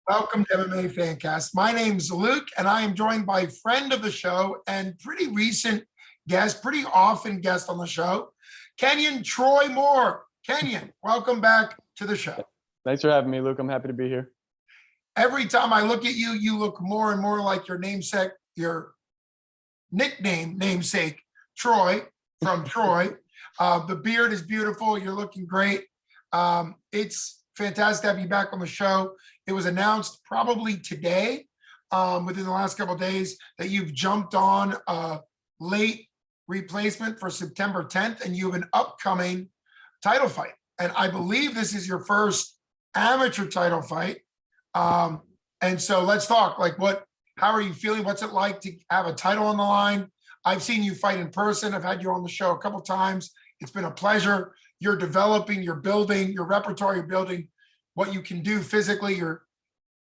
Welcome to MMA Fancast. My name's Luke, and I am joined by friend of the show and pretty recent guest, pretty often guest on the show, Kenyon Troy Moore. Kenyon, welcome back to the show. Thanks for having me, Luke. I'm happy to be here. Every time I look at you, you look more and more like your namesake, your namesake, Troy from Troy. The beard is beautiful. You're looking great. It's fantastic to have you back on the show. It was announced probably today, within the last couple of days, that you've jumped on a late replacement for September 10th, and you have an upcoming title fight. And I believe this is your first amateur title fight. And so let's talk. How are you feeling? What's it like to have a title on the line? I've seen you fight in person. I've had you on the show a couple of times. It's been a pleasure. You're developing, you're building your repertoire, you're building what you can do physically.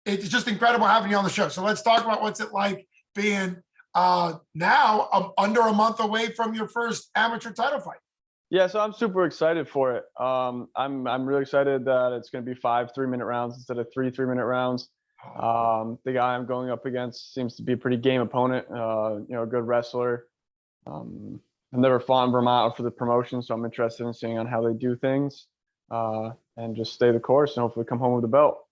It's just incredible having you on the show. So let's talk about what's it like being now under a month away from your first amateur title fight. Yeah, so I'm super excited for it. I'm really excited that it's going to be 5 3-minute rounds instead of 3 3-minute rounds. The guy I'm going up against seems to be a pretty game opponent. A good wrestler. I've never fought in Vermont for the promotion, so I'm interested in seeing on how they do things, and just stay the course and hopefully come home with a belt.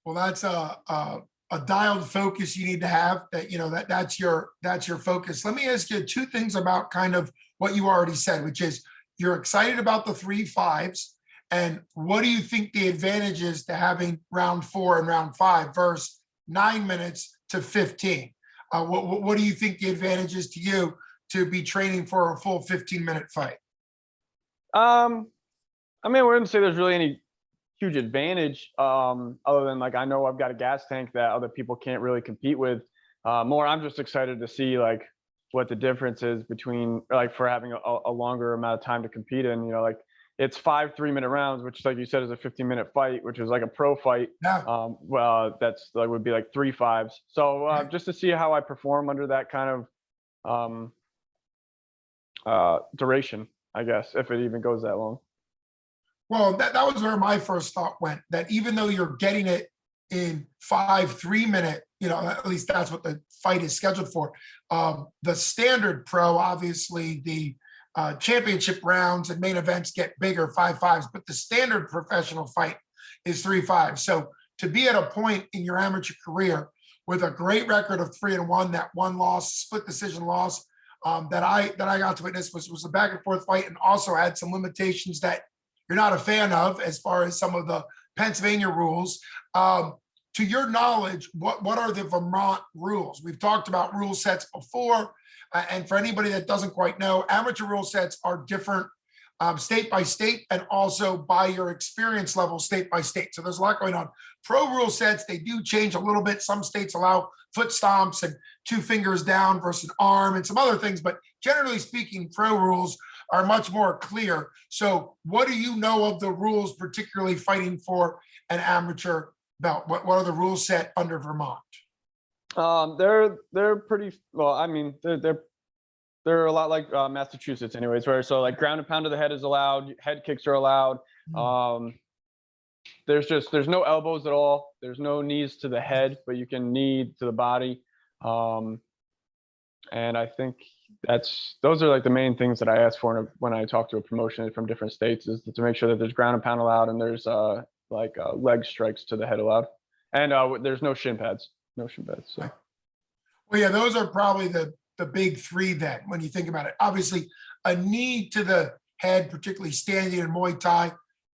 Well, that's a dialed focus you need to have. That's your focus. Let me ask you two things about kind of what you already said, which is you're excited about the 3 5s, and what do you think the advantage is to having round 4 and round 5 versus 9 minutes to 15? What do you think the advantage is to you to be training for a full 15-minute fight? I wouldn't say there's really any huge advantage, other than I know I've got a gas tank that other people can't really compete with. More, I'm just excited to see what the difference is between for having a longer amount of time to compete in. It's 5 3-minute rounds, which, like you said, is a 15-minute fight, which is like a pro fight. Yeah. That's would be 3 5s. So just to see how I perform under that kind of duration, I guess, if it even goes that long. Well, that was where my first thought went, that even though you're getting it in 5 3-minute, at least that's what the fight is scheduled for. The standard pro, obviously, the championship rounds and main events get bigger, 5 5s, but the standard professional fight is 3 5s. So to be at a point in your amateur career with a great record of 3-1, that one loss, split decision loss, that I got to witness was a back and forth fight, and also had some limitations that you're not a fan of as far as some of the Pennsylvania rules. To your knowledge, what are the Vermont rules? We've talked about rule sets before. And for anybody that doesn't quite know, amateur rule sets are different state by state, and also by your experience level state by state. So there's a lot going on. Pro rule sets, they do change a little bit. Some states allow foot stomps and 2 fingers down versus an arm and some other things. But generally speaking, pro rules are much more clear. So what do you know of the rules, particularly fighting for an amateur belt? What are the rules set under Vermont? They're pretty well. They're a lot like Massachusetts, anyways. Where ground and pound to the head is allowed, head kicks are allowed. There's no elbows at all. There's no knees to the head, but you can knee to the body. And I think those are the main things that I ask for when I talk to a promotion from different states, is to make sure that there's ground and pound allowed, and there's leg strikes to the head allowed, and there's no shin pads. No shin pads. So. Well, yeah, those are probably the big 3 then, when you think about it. Obviously, a knee to the head, particularly standing in Muay Thai,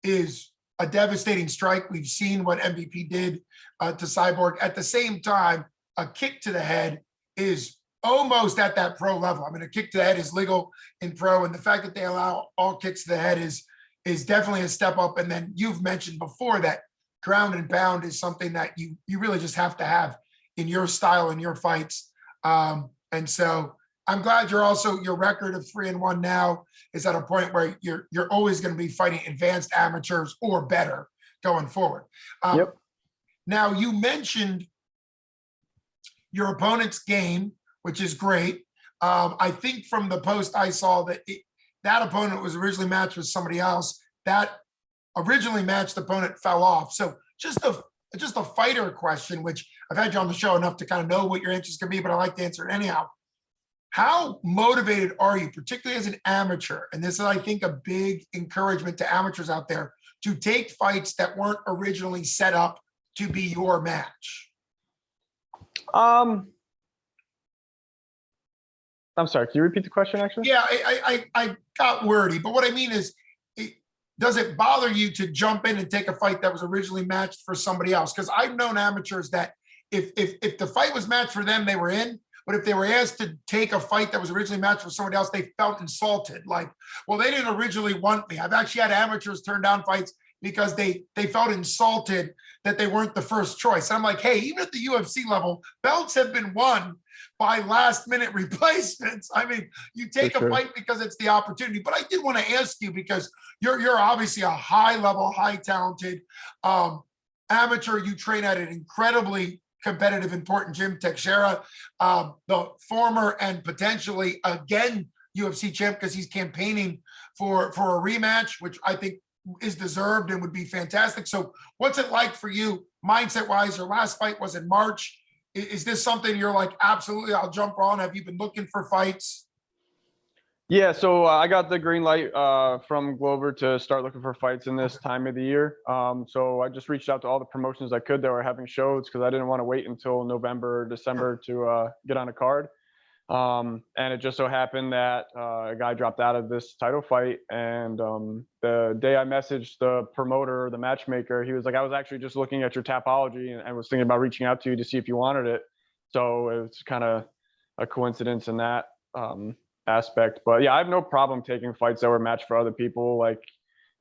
is a devastating strike. We've seen what MVP did to Cyborg. At the same time, a kick to the head is almost at that pro level. A kick to the head is legal in pro, and the fact that they allow all kicks to the head is definitely a step up. And then you've mentioned before that ground and pound is something that you really just have to have in your style, in your fights. And so I'm glad your record of 3-1 now is at a point where you're always going to be fighting advanced amateurs or better going forward. Yep. Now, you mentioned your opponent's game, which is great. I think from the post I saw that that opponent was originally matched with somebody else. That originally matched opponent fell off. So just a fighter question, which I've had you on the show enough to kind of know what your answers can be, but I like to answer it anyhow. How motivated are you, particularly as an amateur? And this is, I think, a big encouragement to amateurs out there to take fights that weren't originally set up to be your match. I'm sorry, can you repeat the question actually? Yeah, I got wordy, but what I mean is, does it bother you to jump in and take a fight that was originally matched for somebody else? Because I've known amateurs that if the fight was matched for them, they were in. But if they were asked to take a fight that was originally matched for somebody else, they felt insulted. Like, well, they didn't originally want me. I've actually had amateurs turn down fights because they felt insulted that they weren't the first choice. And I'm like, hey, even at the UFC level, belts have been won by last minute replacements. I mean, you take a fight because it's the opportunity. But I did want to ask you, because you're obviously a high level, high talented amateur. You train at an incredibly competitive, important gym, Teixeira, the former and potentially again UFC champ, because he's campaigning for a rematch, which I think is deserved and would be fantastic. So what's it like for you mindset wise? Your last fight was in March. Is this something you're like, absolutely, I'll jump on? Have you been looking for fights? Yeah, so I got the green light from Glover to start looking for fights in this time of the year. So I just reached out to all the promotions I could that were having shows, because I didn't want to wait until November or December to get on a card. And it just so happened that a guy dropped out of this title fight. And the day I messaged the promoter, the matchmaker, he was like, I was actually just looking at your Tapology and was thinking about reaching out to you to see if you wanted it. So it was kind of a coincidence in that aspect. But yeah, I have no problem taking fights that were matched for other people. Like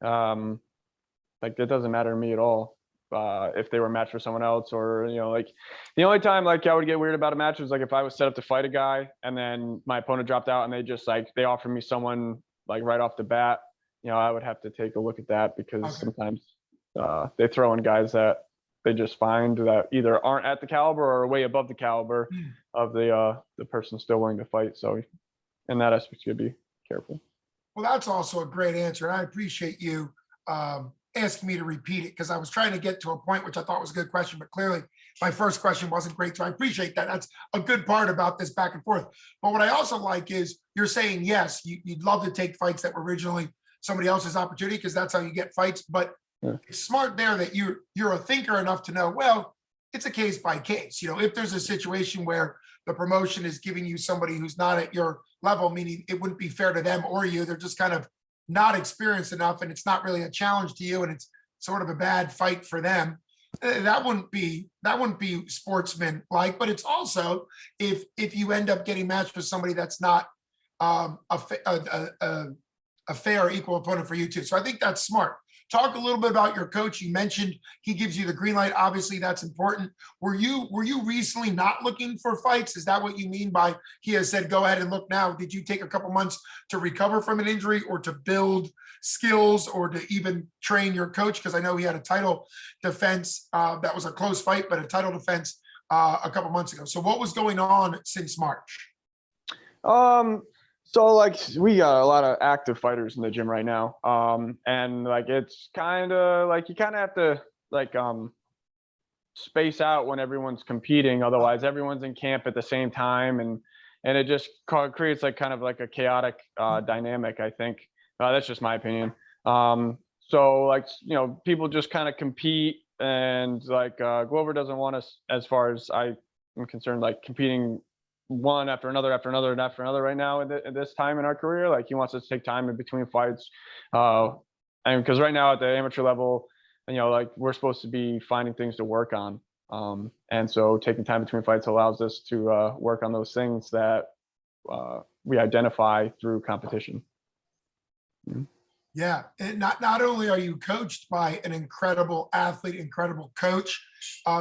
it doesn't matter to me at all if they were matched for someone else, or, you know, like the only time like I would get weird about a match was like if I was set up to fight a guy and then my opponent dropped out and they just like they offered me someone like right off the bat, you know, I would have to take a look at that, because sometimes they throw in guys that they just find that either aren't at the caliber or way above the caliber of the person still willing to fight. So in that aspect, you gotta be careful. Well, that's also a great answer. And I appreciate you asking me to repeat it, because I was trying to get to a point which I thought was a good question, but clearly my first question wasn't great. So I appreciate that. That's a good part about this back and forth. But what I also like is you're saying, yes, you'd love to take fights that were originally somebody else's opportunity, because that's how you get fights. But it's smart there that you're a thinker enough to know, well, it's a case by case. You know, if there's a situation where the promotion is giving you somebody who's not at your level, meaning it wouldn't be fair to them or you, they're just kind of not experienced enough, and it's not really a challenge to you, and it's sort of a bad fight for them, that wouldn't be sportsman like. But it's also, if you end up getting matched with somebody that's not a fair or equal opponent for you too. So I think that's smart. Talk a little bit about your coach. You mentioned he gives you the green light. Obviously, that's important. Were you recently not looking for fights? Is that what you mean by he has said, go ahead and look now? Did you take a couple months to recover from an injury, or to build skills, or to even train your coach? Because I know he had a title defense that was a close fight, but a title defense a couple months ago. So what was going on since March? So like we got a lot of active fighters in the gym right now. And like it's kind of like you kind of have to like space out when everyone's competing, otherwise everyone's in camp at the same time, and it just creates like kind of like a chaotic dynamic, I think. That's just my opinion. So like, you know, people just kind of compete, and like Glover doesn't want us, as far as I am concerned, like competing one after another after another and after another right now at this time in our career. Like he wants us to take time in between fights, and because right now at the amateur level, you know, like we're supposed to be finding things to work on, and so taking time between fights allows us to work on those things that we identify through competition. Yeah, and not only are you coached by an incredible athlete, incredible coach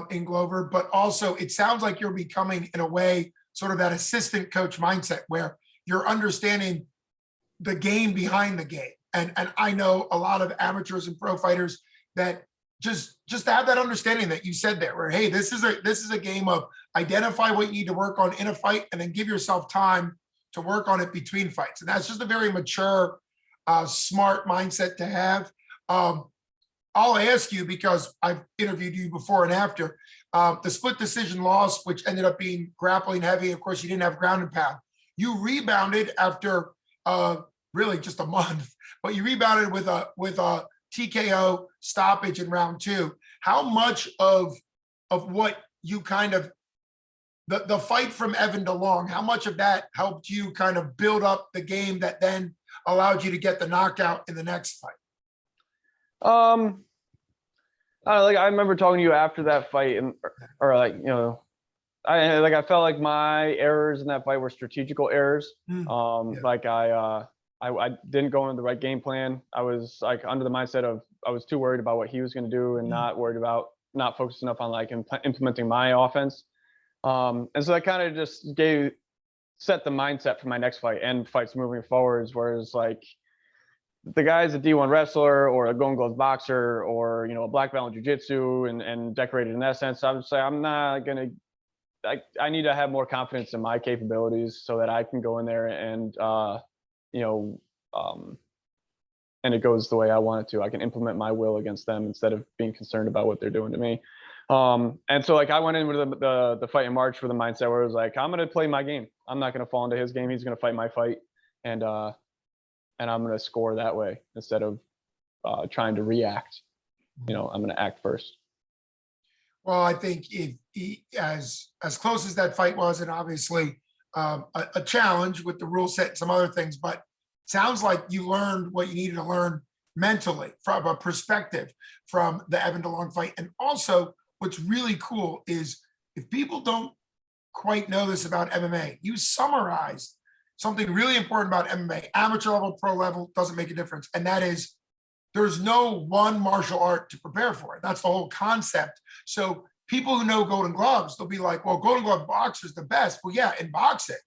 in Glover, but also it sounds like you're becoming, in a way, sort of that assistant coach mindset, where you're understanding the game behind the game. And I know a lot of amateurs and pro fighters that just have that understanding that you said there, where, hey, this is a game of identify what you need to work on in a fight, and then give yourself time to work on it between fights. And that's just a very mature, smart mindset to have. I'll ask you because I've interviewed you before and after. The split decision loss, which ended up being grappling heavy. Of course, you didn't have ground and pound. You rebounded after really just a month, but you rebounded with a TKO stoppage in round 2. How much of what you kind of the fight from Evan DeLong, how much of that helped you kind of build up the game that then allowed you to get the knockout in the next fight? Like I remember talking to you after that fight, and or like I felt like my errors in that fight were strategical errors. Yeah. Like I didn't go into the right game plan. I was like under the mindset of I was too worried about what he was going to do and not worried about not focused enough on like implementing my offense. And so that kind of just set the mindset for my next fight and fights moving forwards. Whereas like the guy's a D1 wrestler or a Golden Gloves boxer or a black belt in jiu-jitsu and decorated in that sense, I would say I'm not gonna. I need to have more confidence in my capabilities so that I can go in there and and it goes the way I want it to. I can implement my will against them instead of being concerned about what they're doing to me. And so like I went in with the fight in March with a mindset where it was like, I'm going to play my game. I'm not going to fall into his game. He's going to fight my fight. And I'm going to score that way instead of trying to react. I'm going to act first. Well, I think as close as that fight was, and obviously a challenge with the rule set and some other things, but sounds like you learned what you needed to learn mentally from a perspective from the Evan DeLong fight. And also what's really cool is if people don't quite know this about MMA, you summarized something really important about MMA. Amateur level, pro level, doesn't make a difference. And that is there's no one martial art to prepare for it. That's the whole concept. So people who know Golden Gloves, they'll be like, well, Golden Glove boxer's the best. Well, yeah, in boxing.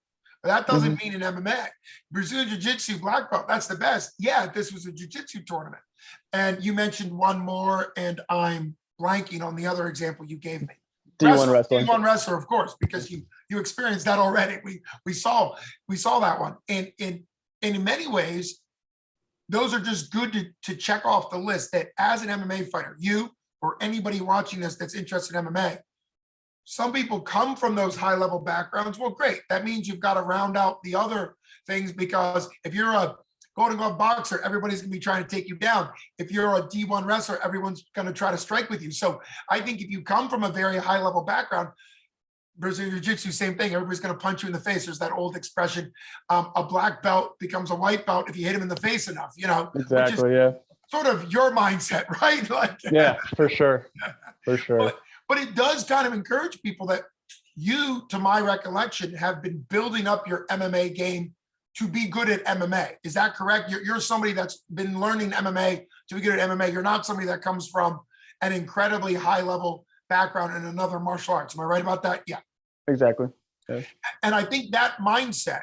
But that doesn't mean in MMA. Brazilian Jiu-Jitsu black belt, that's the best. Yeah, this was a Jiu-Jitsu tournament. And you mentioned one more, and I'm blanking on the other example you gave me. D1 wrestler. D1 wrestler, of course, because you experienced that already. We saw that one. And in many ways, those are just good to check off the list that as an MMA fighter, you or anybody watching this that's interested in MMA, some people come from those high level backgrounds. Well, great. That means you've got to round out the other things, because if you're a Golden Glove boxer, everybody's going to be trying to take you down. If you're a D1 wrestler, everyone's going to try to strike with you. So I think if you come from a very high level background, Brazilian Jiu-Jitsu, same thing. Everybody's going to punch you in the face. There's that old expression, a black belt becomes a white belt if you hit him in the face enough, Exactly, yeah. Sort of your mindset, right? Like, yeah, for sure. For sure. But it does kind of encourage people that you, to my recollection, have been building up your MMA game to be good at MMA. Is that correct? You're somebody that's been learning MMA to be good at MMA. You're not somebody that comes from an incredibly high level background in another martial arts. Am I right about that? Yeah. Exactly. Yeah. And I think that mindset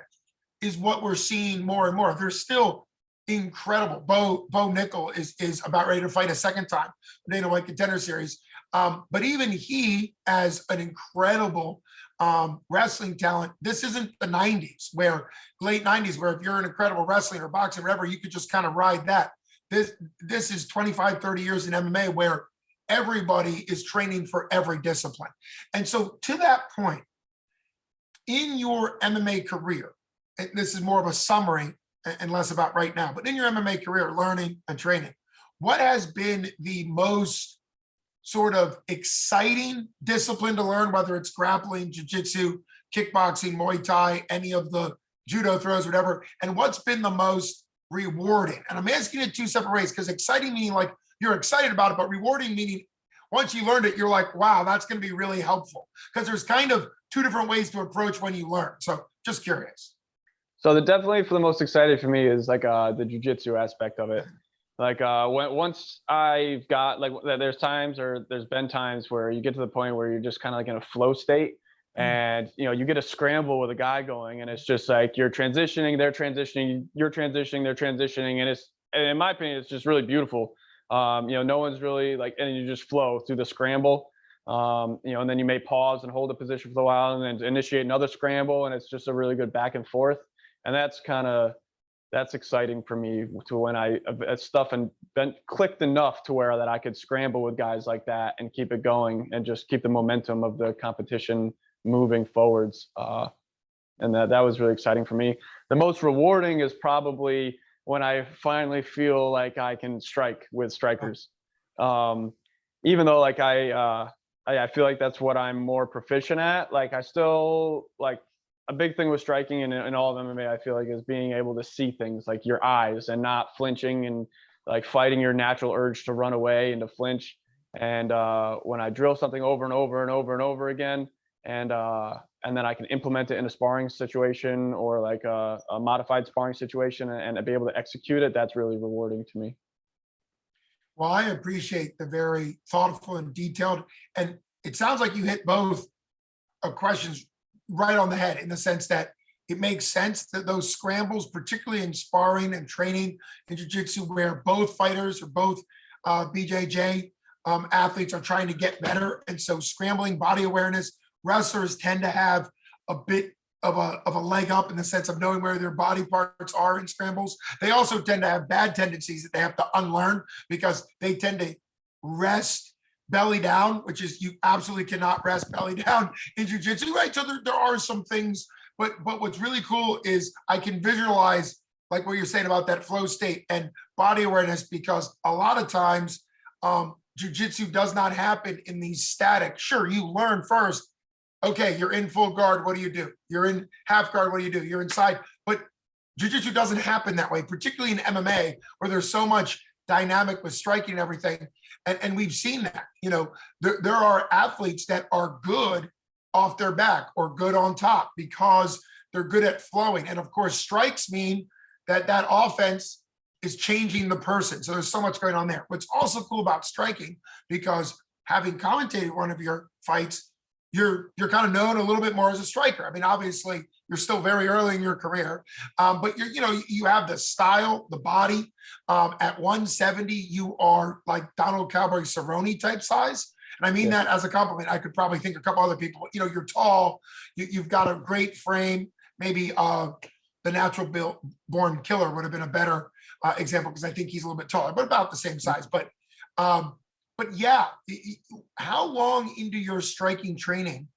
is what we're seeing more and more. There's still incredible. Bo Nickel is about ready to fight a second time, Dana White Contender Series. But even he, as an incredible wrestling talent, this isn't the 90s, late 90s, where if you're an incredible wrestling or boxing, whatever, you could just kind of ride that. This is 25, 30 years in MMA where everybody is training for every discipline. And so to that point, in your MMA career, and this is more of a summary and less about right now, but in your MMA career, learning and training, what has been the most sort of exciting discipline to learn, whether it's grappling, jiu-jitsu, kickboxing, Muay Thai, any of the judo throws, whatever, and what's been the most rewarding? And I'm asking it two separate ways, because exciting meaning like you're excited about it, but rewarding meaning once you learned it, you're like, wow, that's going to be really helpful. Because there's kind of two different ways to approach when you learn. So just curious. So definitely for the most excited for me is like the jiu-jitsu aspect of it. Like once I've got like there's been times where you get to the point where you're just kind of like in a flow state, and you get a scramble with a guy going, and it's just like you're transitioning, they're transitioning, you're transitioning, they're transitioning, and in my opinion, it's just really beautiful. No one's really like, and you just flow through the scramble. And then you may pause and hold a position for a while and then initiate another scramble, and it's just a really good back and forth. And that's kind of that's exciting for me to when stuff and been clicked enough to where that I could scramble with guys like that and keep it going and just keep the momentum of the competition moving forwards. And that was really exciting for me. The most rewarding is probably when I finally feel like I can strike with strikers. Even though like I feel like that's what I'm more proficient at. Like I still like a big thing with striking in all of MMA, I feel like, is being able to see things like your eyes and not flinching and like fighting your natural urge to run away and to flinch. And when I drill something over and over and over and over again, and then I can implement it in a sparring situation or like a modified sparring situation and be able to execute it, that's really rewarding to me. Well, I appreciate the very thoughtful and detailed, and it sounds like you hit both questions right on the head in the sense that it makes sense that those scrambles, particularly in sparring and training in jiu-jitsu, where both fighters or both BJJ athletes are trying to get better. And so scrambling, body awareness, wrestlers tend to have a bit of a leg up in the sense of knowing where their body parts are in scrambles. They also tend to have bad tendencies that they have to unlearn because they tend to rest belly down, which is, you absolutely cannot rest belly down in jiu-jitsu, right? So there are some things, but what's really cool is I can visualize like what you're saying about that flow state and body awareness, because a lot of times jiu-jitsu does not happen in these static. Sure, you learn first. Okay, you're in full guard, what do you do? You're in half guard, what do you do? You're inside. But jiu-jitsu doesn't happen that way, particularly in MMA, where there's so much dynamic with striking and everything. And we've seen that, you know, there are athletes that are good off their back or good on top because they're good at flowing. And of course, strikes mean that offense is changing the person. So there's so much going on there. What's also cool about striking, because having commentated one of your fights, you're kind of known a little bit more as a striker. I mean, obviously you're still very early in your career, but you have the style, the body. At 170, you are like Donald Cowboy Cerrone type size. And I mean that as a compliment. I could probably think a couple other people, you're tall, you've got a great frame. Maybe the natural born killer would have been a better example, because I think he's a little bit taller, but about the same size. But yeah, how long into your striking training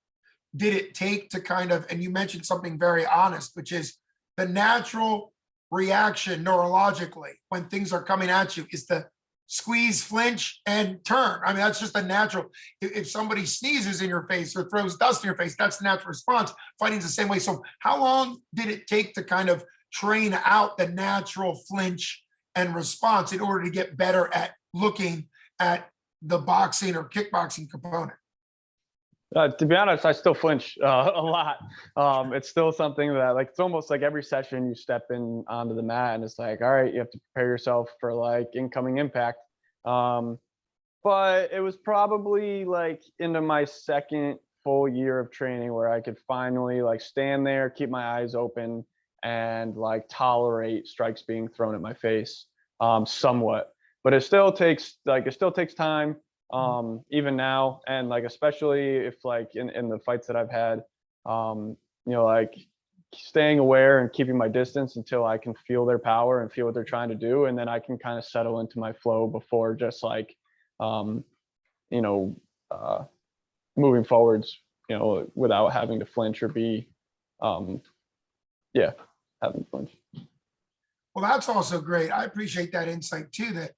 did it take to kind of, and you mentioned something very honest, which is the natural reaction neurologically when things are coming at you is the squeeze, flinch, and turn. I mean, that's just a natural. If somebody sneezes in your face or throws dust in your face, that's the natural response. Fighting's the same way. So how long did it take to kind of train out the natural flinch and response in order to get better at looking at the boxing or kickboxing component? To be honest, I still flinch a lot. It's still something that, like, it's almost like every session you step in onto the mat and it's like, all right, you have to prepare yourself for like incoming impact. But it was probably like into my second full year of training where I could finally like stand there, keep my eyes open, and like tolerate strikes being thrown at my face somewhat. But it still takes time. Even now, and like especially if like in the fights that I've had, like staying aware and keeping my distance until I can feel their power and feel what they're trying to do, and then I can kind of settle into my flow before just like moving forwards, without having to flinch or be having to flinch. Well, that's also great. I appreciate that insight too, that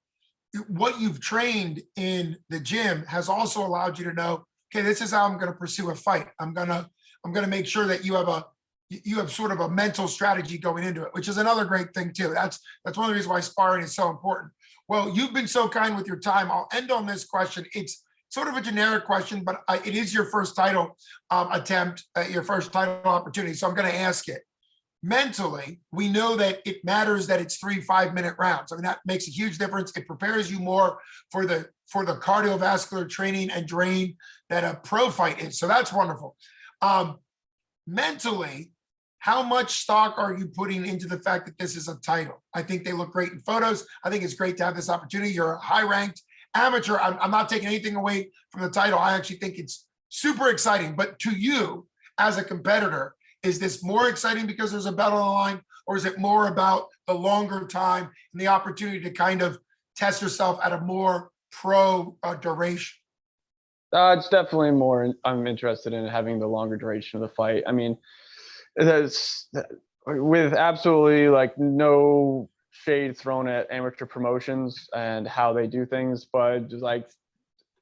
what you've trained in the gym has also allowed you to know, okay, this is how I'm going to pursue a fight. I'm going to make sure that you have sort of a mental strategy going into it, which is another great thing too. That's one of the reasons why sparring is so important. Well, you've been so kind with your time. I'll end on this question. It's sort of a generic question, but it is your first title attempt, your first title opportunity. So I'm going to ask it. Mentally, we know that it matters that it's 3 5-minute rounds. I mean, that makes a huge difference. It prepares you more for the cardiovascular training and drain that a pro fight is. So that's wonderful. Mentally, how much stock are you putting into the fact that this is a title? I think they look great in photos. I think it's great to have this opportunity. You're a high-ranked amateur. I'm not taking anything away from the title. I actually think it's super exciting. But to you, as a competitor, is this more exciting because there's a belt on the line, or is it more about the longer time and the opportunity to kind of test yourself at a more pro duration? It's definitely more. I'm interested in having the longer duration of the fight. I mean, that's with absolutely like no shade thrown at amateur promotions and how they do things, but just like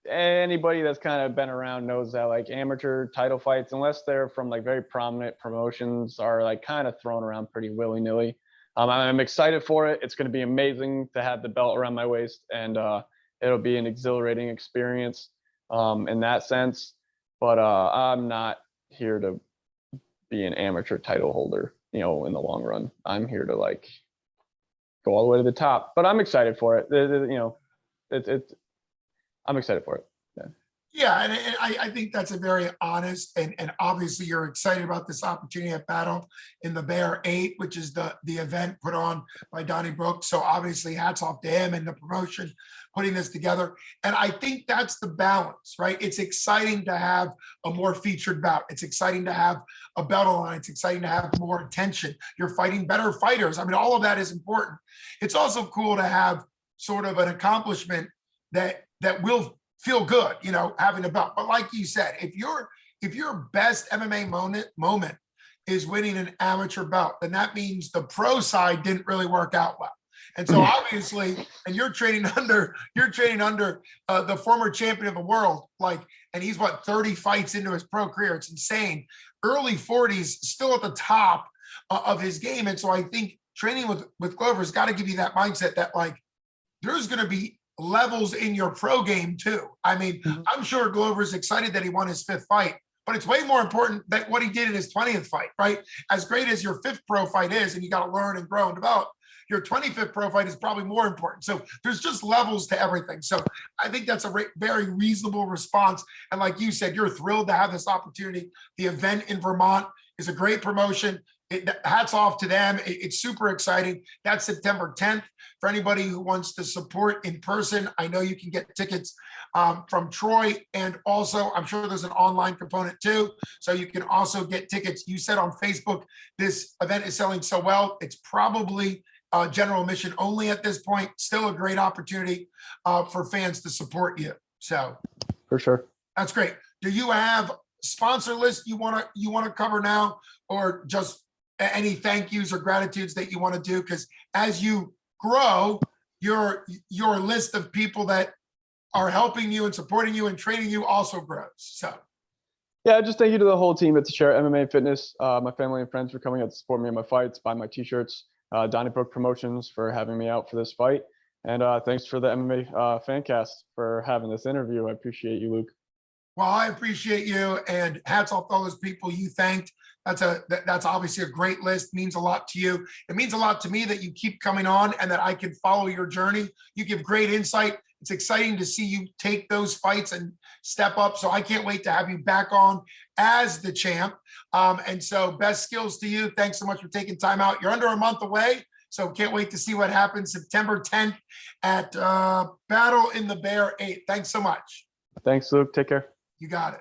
anybody that's kind of been around knows that like amateur title fights, unless they're from like very prominent promotions, are like kind of thrown around pretty willy-nilly. I'm excited for it. It's going to be amazing to have the belt around my waist, and it'll be an exhilarating experience in that sense. But I'm not here to be an amateur title holder, in the long run. I'm here to like go all the way to the top. But I'm excited for it. I'm excited for it. Yeah. Yeah, and I think that's a very honest and obviously you're excited about this opportunity at Battle in the Barre 8, which is the event put on by Donnie Brooks. So obviously hats off to him and the promotion putting this together. And I think that's the balance, right? It's exciting to have a more featured bout. It's exciting to have a belt on. It's exciting to have more attention. You're fighting better fighters. I mean, all of that is important. It's also cool to have sort of an accomplishment that will feel good, having a belt. But like you said, if your best MMA moment is winning an amateur belt, then that means the pro side didn't really work out well. And so obviously, and you're training under the former champion of the world, and he's 30 fights into his pro career. It's insane. Early 40s, still at the top of his game. And so I think training with Glover's got to give you that mindset that there's going to be levels in your pro game too. I mean, I'm sure Glover's excited that he won his 5th fight, but it's way more important that what he did in his 20th fight, right? As great as your 5th pro fight is, and you got to learn and grow and develop, your 25th pro fight is probably more important. So there's just levels to everything. So I think that's a very reasonable response. And like you said, you're thrilled to have this opportunity. The event in Vermont is a great promotion. Hats off to them. It's super exciting. That's September 10th. For anybody who wants to support in person, I know you can get tickets from Troy. And also, I'm sure there's an online component too. So you can also get tickets. You said on Facebook, this event is selling so well. It's probably general admission only at this point. Still a great opportunity for fans to support you. So for sure. That's great. Do you have sponsor list you want to cover now, or just any thank yous or gratitudes that you want to do? Because as you grow, your list of people that are helping you and supporting you and training you also grows. So yeah, just thank you to the whole team at the Share MMA Fitness, my family and friends for coming out to support me in my fights, buy my t-shirts, Donnie Brook Promotions for having me out for this fight, and thanks for the MMA Fancast for having this interview. I appreciate you, Luke. Well, I appreciate you, and hats off to all those people you thanked. That's obviously a great list. Means a lot to you. It means a lot to me that you keep coming on and that I can follow your journey. You give great insight. It's exciting to see you take those fights and step up. So I can't wait to have you back on as the champ. And so best skills to you. Thanks so much for taking time out. You're under a month away, so can't wait to see what happens September 10th at Battle in the Barre 8. Thanks so much. Thanks, Luke. Take care. You got it.